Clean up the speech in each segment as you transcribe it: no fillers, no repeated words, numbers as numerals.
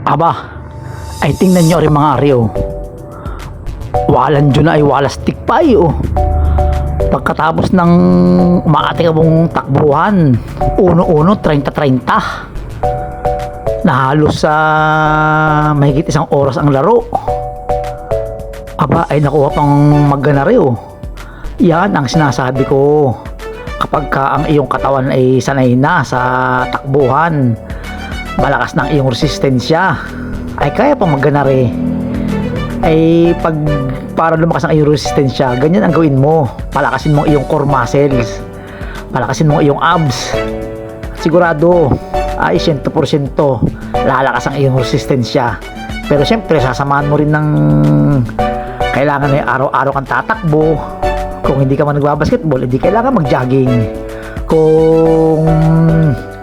Aba, ay tingnan nyo rin mga ariyo. Walan dyan na ay walastik pa oh. Pagkatapos ng umaating mong takbuhan, 1-1, 30-30. Na halos sa mahigit isang oras ang laro. Aba, ay nakuha pang maggana rin Yan ang sinasabi ko. Kapag ka ang iyong katawan ay sanay na sa takbuhan, malakas ng iyong resistensya, ay kaya pang maggana rin. Ay pag para lumakas ang iyong resistensya, ganyan ang gawin mo. Palakasin mo iyong core muscles, palakasin mo iyong abs. Sigurado ay 100% lalakas ang iyong resistensya. Pero syempre sasamahan mo rin ng kailangan na araw-araw kang tatakbo. Kung hindi ka man nagbabasketball, hindi kailangan mag-jogging. Kung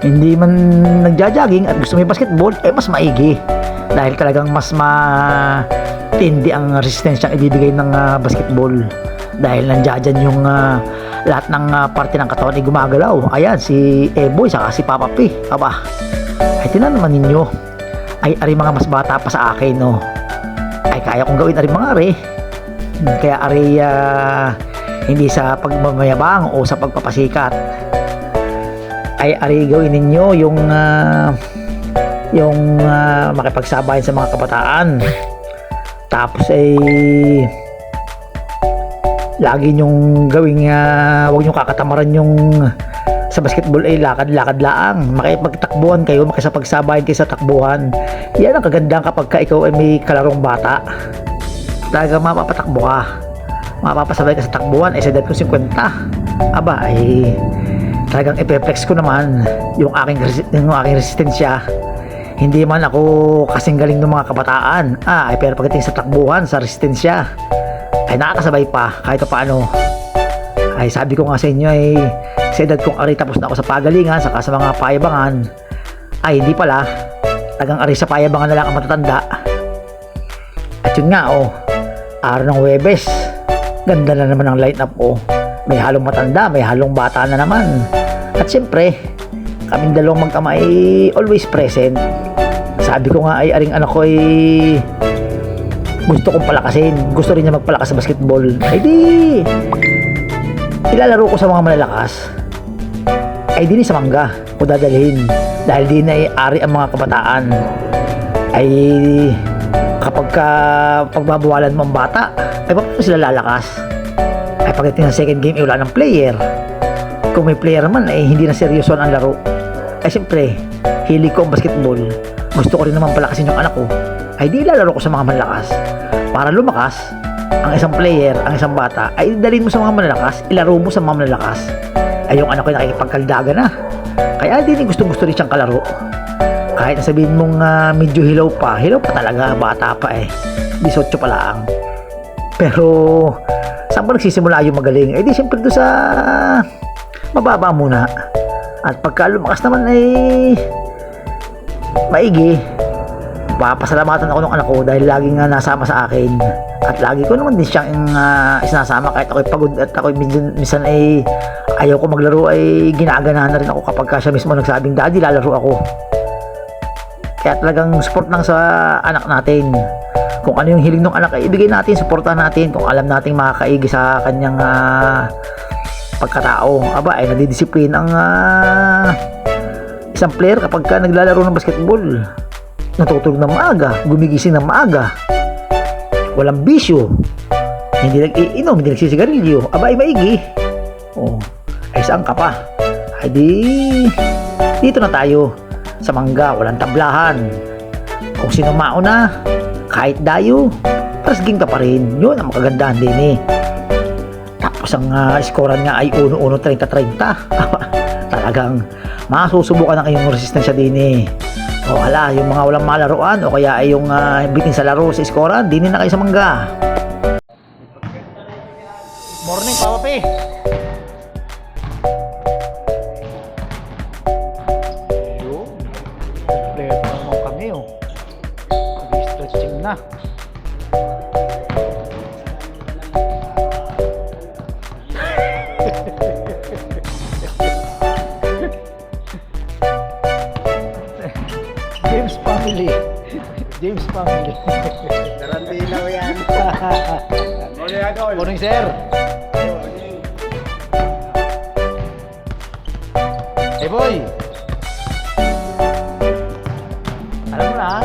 hindi man nagja-jogging at gusto mo yung basketball, mas maigi. Dahil talagang mas matindi ang resistensyang ibibigay ng basketball. Dahil nandiyan yung lahat ng parte ng katawan ay gumagalaw. Ayan, si Eboy saka si Papa P. Aba, ay tinan naman ninyo. Ay ari mga mas bata pa sa akin, no? Ay kaya kong gawin ari mga ari. Kaya ari hindi sa pagmamayabang o sa pagpapasikat, ay ari gawin ninyo yung makipagsabayan sa mga kabataan. Tapos ay lagi nyong gawing huwag nyong kakatamaran yung sa basketball ay lakad-lakad laang. Makipagtakbuhan kayo, makisapagsabayan kayo sa takbuhan. Yan ang kagandahan kapag ka ikaw ay may kalarong bata. Talaga mapapatakbo ka, mapapasabay ka sa takbuhan. Ay sa edad ko 50, aba ay talagang ipeplex ko naman yung aking resistensya. Hindi man ako kasing galing ng mga kabataan, ay pero pagdating sa takbuhan, sa resistensya, ay nakakasabay pa kahit paano. Ay sabi ko nga sa inyo, ay sa edad kong ari tapos na ako sa pagalingan saka sa mga payabangan, ay hindi pala, tagang ari sa payabangan na lang ang matatanda. At yun nga araw ng Huwebes, ganda na naman ang line up may halong matanda, may halong bata na naman. At siyempre kaming dalawang mag-ama ay always present. Sabi ko nga ay aring anak ko ay gusto kong palakasin, gusto rin niya magpalakas sa basketball. Ay di ilalaro ko sa mga malalakas. Ay di sa mangga ko dadalhin, dahil di na ari ang mga kabataan. Ay kapag pagbabawalan mo ang bata, ay paano sila lalakas? Ay pagdating ng second game, wala ng player. Kung may player man, ay hindi na seryoso ang laro. Ay siyempre, hilig ko ang basketball, gusto ko rin naman palakasin yung anak ko. Ay di lalaro ko sa mga malalakas. Para lumakas ang isang player, ang isang bata, ay dalhin mo sa mga malalakas, ilaro mo sa mga malalakas. Ay yung anak ko ay nakikipagkaldaga na. Kaya di gusto-gusto rin siyang kalaro. Kahit sabihin mong medyo hilaw pa talaga, bata pa 18 pa lang. Pero saan ba nagsisimula yung magaling? Di siyempre doon sa mababa muna. At pagka lumakas naman ay maigi. Papasalamatan ako ng anak ko dahil laging nasama sa akin. At lagi ko naman din siyang isinasama kahit ako'y pagod at ako'y minsan ay ayaw ko maglaro, ay ginaganahan na rin ako kapag siya mismo nagsabing, "Daddy, lalaro ako." Kaya talagang support lang sa anak natin. Kung ano yung hiling ng anak, ay ibigay natin, supportan natin. Kung alam nating makakaigi sa kanyang pagkatao, aba ay nadidisiplin ang isang player kapag ka naglalaro ng basketball. Natutulog ng maaga, gumigising ng maaga, walang bisyo, hindi nag-iinom, hindi nagsisigarilyo, aba ay maigi. Ay saan ka pa? Ay di dito na tayo sa mangga, walang tablahan. Kung sino mauna, kahit dayo, rasging ka pa rin. Yun ang makagandahan din Tapos ang scorean nga ay 1-1, 30-30. Talagang masusubukan ng iyong resistensya din hala, yung mga walang malaruan o kaya ay yung bitin sa laro sa scorean, din na kayo sa mangga. Morning, Papa P. Stretching na. James family. James Family. Tarantino yan. Morning, Idol. Morning, sir. Hey, boy. Alam mo na, ha?